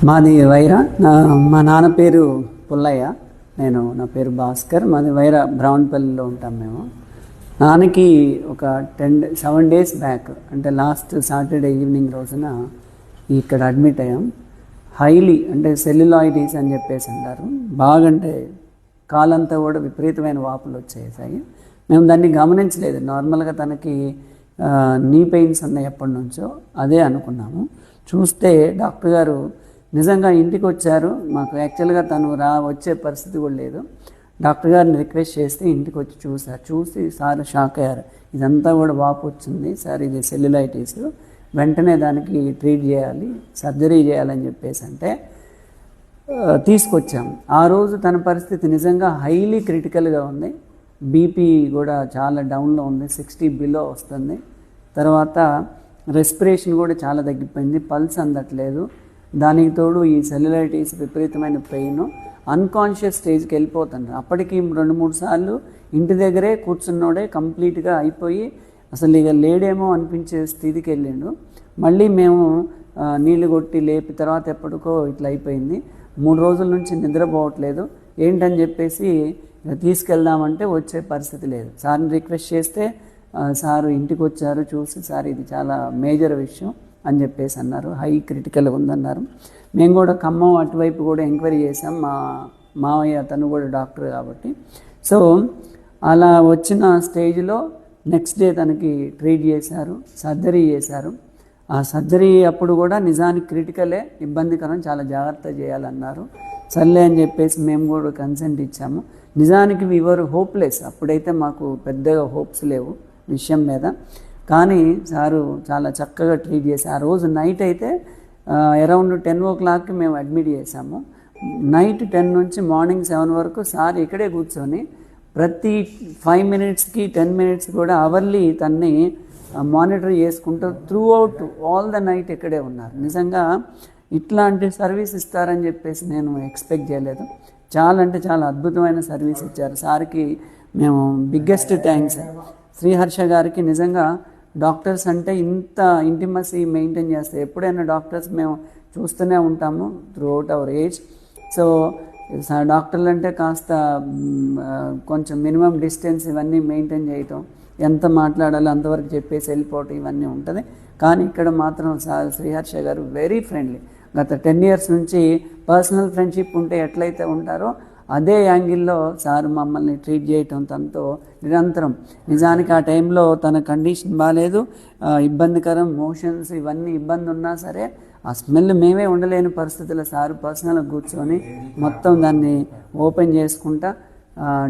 మాది వైరా. మా నాన్న పేరు పుల్లయ్య, నా పేరు భాస్కర్. మాది వైరా బ్రౌన్పల్లిలో ఉంటాం మేము. నాన్నకి ఒక 7 days బ్యాక్, అంటే లాస్ట్ సాటర్డే ఈవినింగ్ రోజున ఇక్కడ అడ్మిట్ అయ్యాం. హైలీ అంటే సెల్యులాయిటిస్ అని చెప్పేసి అంటారు. బాగా అంటే కాలంతా కూడా విపరీతమైన వాపులు వచ్చేసాయి. మేము దాన్ని గమనించలేదు. నార్మల్గా తనకి నీ పెయిన్స్ ఉన్నాయి ఎప్పటి నుంచో, అదే అనుకున్నాము. చూస్తే డాక్టర్ గారు నిజంగా ఇంటికి వచ్చారు. మాకు యాక్చువల్గా తను వచ్చే పరిస్థితి కూడా లేదు. డాక్టర్ గారిని రిక్వెస్ట్ చేస్తే ఇంటికి వచ్చి చూసి సార్ షాక్ అయ్యారు. ఇదంతా కూడా వాపు వచ్చింది సార్, ఇది సెల్యులైటిస్, వెంటనే దానికి ట్రీట్ చేయాలి, సర్జరీ చేయాలని చెప్పేసి అంటే తీసుకొచ్చాం. ఆ రోజు తన పరిస్థితి నిజంగా హైలీ క్రిటికల్గా ఉంది. బీపీ కూడా చాలా డౌన్లో ఉంది, 60 బిలో వస్తుంది. తర్వాత రెస్పిరేషన్ కూడా చాలా తగ్గిపోయింది, పల్స్ అందట్లేదు. దానికి తోడు ఈ సెల్యులైటిస్ విపరీతమైన పెయిన్, అన్కాన్షియస్ స్టేజ్కి వెళ్ళిపోతున్నారు. అప్పటికి 2-3 సార్లు ఇంటి దగ్గరే కూర్చున్నోడే కంప్లీట్గా అయిపోయి అసలు ఇక లేడేమో అనిపించే స్థితికి వెళ్ళిండు. మళ్ళీ మేము నీళ్లు కొట్టి లేపి తర్వాత ఎప్పటికో ఇట్లా అయిపోయింది. 3 రోజుల నుంచి నిద్రపోవట్లేదు. ఏంటని చెప్పేసి తీసుకెళ్దామంటే వచ్చే పరిస్థితి లేదు. సార్ని రిక్వెస్ట్ చేస్తే సారు ఇంటికి వచ్చారు, చూసి సార్ ఇది చాలా మేజర్ విషయం అని చెప్పేసి అన్నారు, హై క్రిటికల్గా ఉందన్నారు. మేము కూడా ఖమ్మం అటువైపు కూడా ఎంక్వైరీ చేసాం. మా మావయ్య తను కూడా డాక్టర్ కాబట్టి. సో అలా వచ్చిన స్టేజ్లో నెక్స్ట్ డే తనకి ట్రీట్ చేశారు, సర్జరీ చేశారు. ఆ సర్జరీ అప్పుడు కూడా నిజానికి క్రిటికలే, ఇబ్బందికరం, చాలా జాగ్రత్త చేయాలన్నారు. సర్లే అని చెప్పేసి మేము కూడా కన్సెంట్ ఇచ్చాము. నిజానికి వీవర్ హోప్లెస్. అప్పుడైతే మాకు పెద్దగా హోప్స్ లేవు విషయం మీద. కానీ సారు చాలా చక్కగా ట్రీట్ చేసి ఆ రోజు నైట్ అయితే అరౌండ్ 10 o'clock మేము అడ్మిట్ చేసాము. నైట్ 10 నుంచి మార్నింగ్ 7 వరకు సార్ ఇక్కడే కూర్చొని ప్రతి 5 minutesకి 10 minutes కూడా అవర్లీ తన్ని మానిటర్ చేసుకుంటూ through out all the night ఇక్కడే ఉన్నారు. నిజంగా ఇట్లాంటి సర్వీస్ ఇస్తారని చెప్పేసి నేను ఎక్స్పెక్ట్ చేయలేదు. చాలా అంటే చాలా అద్భుతమైన సర్వీస్ ఇచ్చారు. సార్కి మేము బిగ్గెస్ట్ థ్యాంక్స్. శ్రీహర్ష గారికి నిజంగా డాక్టర్స్ అంటే ఇంత ఇంటిమసీ మెయింటైన్ చేస్తే ఎప్పుడైనా డాక్టర్స్ మేము చూస్తూనే ఉంటాము through out hour age. So డాక్టర్లు అంటే కాస్త కొంచెం మినిమం డిస్టెన్స్ ఇవన్నీ మెయింటైన్ చేయటం, ఎంత మాట్లాడాలో అంతవరకు చెప్పేసి వెళ్ళిపోవటం ఇవన్నీ ఉంటుంది. కానీ ఇక్కడ మాత్రం శ్రీహర్ష గారు వెరీ ఫ్రెండ్లీ. గత 10 years నుంచి పర్సనల్ ఫ్రెండ్షిప్ ఉంటే ఎట్లయితే ఉంటారో అదే యాంగిల్లో సార్ మమ్మల్ని ట్రీట్ చేయటం తనతో నిరంతరం. నిజానికి ఆ టైంలో తన కండిషన్ బాగాలేదు, ఇబ్బందికరం, మోషన్స్ ఇవన్నీ ఇబ్బంది ఉన్నా సరే ఆ స్మెల్ మేమే ఉండలేని పరిస్థితుల్లో సార్ పర్సనల్గా కూర్చొని మొత్తం దాన్ని ఓపెన్ చేసుకుంటా,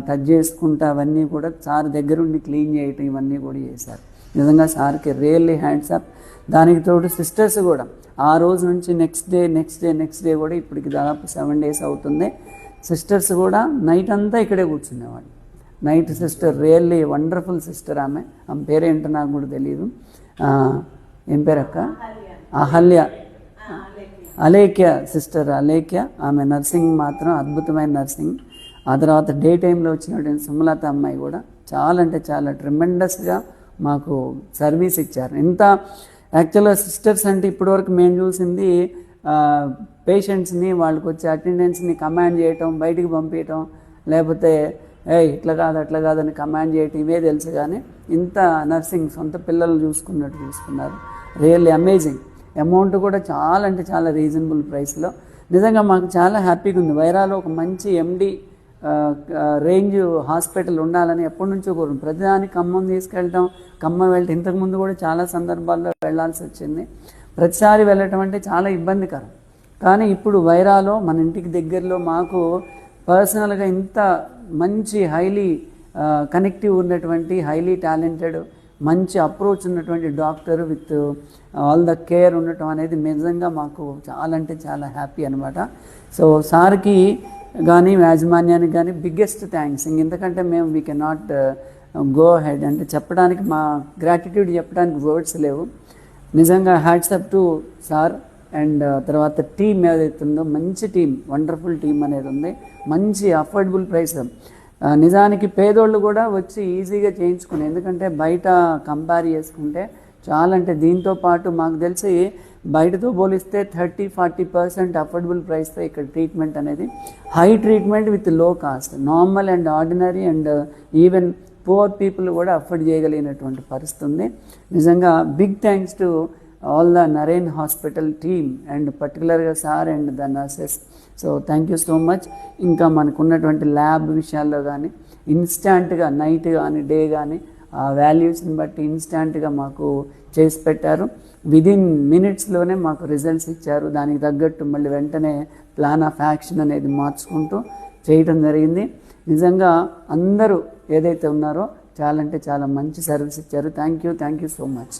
టచ్ చేసుకుంటా అవన్నీ కూడా సార్ దగ్గరుండి క్లీన్ చేయటం ఇవన్నీ కూడా చేశారు. నిజంగా సార్కి రియల్లీ హ్యాండ్స్ అప్. దానికి తోడు సిస్టర్స్ కూడా ఆ రోజు నుంచి నెక్స్ట్ డే కూడా ఇప్పటికి దాదాపు 7 days అవుతుంది. సిస్టర్స్ కూడా నైట్ అంతా ఇక్కడే కూర్చునేవాళ్ళు. Night sister really wonderful sister. ఆమె పేరేంటో నాకు కూడా తెలియదు. ఏం పేరక్క? అలేఖ్య సిస్టర్ అలేఖ్య. ఆమె నర్సింగ్ మాత్రం అద్భుతమైన నర్సింగ్. ఆ తర్వాత డే టైంలో వచ్చినటువంటి సుమలత అమ్మాయి కూడా చాలా అంటే చాలా ట్రెమెండస్గా మాకు సర్వీస్ ఇచ్చారు. ఇంత యాక్చువల్గా సిస్టర్స్ అంటే ఇప్పటివరకు మేము చూసింది పేషెంట్స్ని వాళ్ళకి వచ్చే అటెండెన్స్ని కమాండ్ చేయటం, బయటికి పంపించటం, లేకపోతే ఇట్లా కాదు అట్లా కాదని కమాండ్ చేయటం, ఇవే తెలుసు. కానీ ఇంత నర్సింగ్ సొంత పిల్లలు చూసుకున్నట్టు చూసుకున్నారు. Really amazing. అమౌంట్ కూడా చాలా అంటే చాలా రీజనబుల్ ప్రైస్లో. నిజంగా మాకు చాలా హ్యాపీగా ఉంది. వైరాలో ఒక మంచి MD రేంజ్ హాస్పిటల్ ఉండాలని ఎప్పటి నుంచో కోరు. ప్రతిదానికి ఖమ్మం తీసుకెళ్ళటం, ఖమ్మం వెళ్తే ఇంతకుముందు కూడా చాలా సందర్భాల్లో వెళ్లాల్సి వచ్చింది. ప్రతిసారి వెళ్ళటం అంటే చాలా ఇబ్బందికరం. కానీ ఇప్పుడు వైరాలో మన ఇంటికి దగ్గరలో మాకు పర్సనల్గా ఇంత మంచి హైలీ కనెక్టివ్ ఉన్నటువంటి, హైలీ టాలెంటెడ్, మంచి అప్రోచ్ ఉన్నటువంటి doctor with all the care ఉండటం అనేది నిజంగా మాకు చాలా అంటే చాలా హ్యాపీ అనమాట. సో సార్కి కానీ యాజమాన్యానికి కానీ బిగ్గెస్ట్ థ్యాంక్స్. ఇంతకంటే మేము we can not go head అంటే చెప్పడానికి, మా గ్రాటిట్యూడ్ చెప్పడానికి వర్డ్స్ లేవు. నిజంగా hats up to sir. And తర్వాత టీమ్ ఏదైతుందో మంచి టీం, వండర్ఫుల్ టీం అనేది ఉంది. మంచి అఫోర్డబుల్ ప్రైస్. నిజానికి పేదోళ్ళు కూడా వచ్చి ఈజీగా చేయించుకుని, ఎందుకంటే బయట కంపేర్ చేసుకుంటే చాలా అంటే దీంతో పాటు మాకు తెలిసి బయటతో పోలిస్తే 30-40% అఫోర్డబుల్ ప్రైస్తో ఇక్కడ ట్రీట్మెంట్ అనేది, high treatment with low cost, normal and ordinary and even poor people కూడా అఫోర్డ్ చేయగలిగినటువంటి పరిస్థితి ఉంది. నిజంగా big thanks to all the Naren hospital team and పర్టికులర్గా sir and the nurses. So thank you so much. ఇంకా మనకు ఉన్నటువంటి ల్యాబ్ విషయాల్లో కానీ ఇన్స్టాంట్గా నైట్ కానీ డే కానీ ఆ వాల్యూస్ని బట్టి ఇన్స్టాంట్గా మాకు చేసి పెట్టారు. విదిన్ మినిట్స్లోనే మాకు రిజల్ట్స్ ఇచ్చారు. దానికి తగ్గట్టు మళ్ళీ వెంటనే ప్లాన్ ఆఫ్ యాక్షన్ అనేది మార్చుకుంటూ చేయడం జరిగింది. నిజంగా అందరూ ఏదైతే ఉన్నారో చాలా అంటే చాలా మంచి సర్వీస్ ఇచ్చారు. Thank you so much.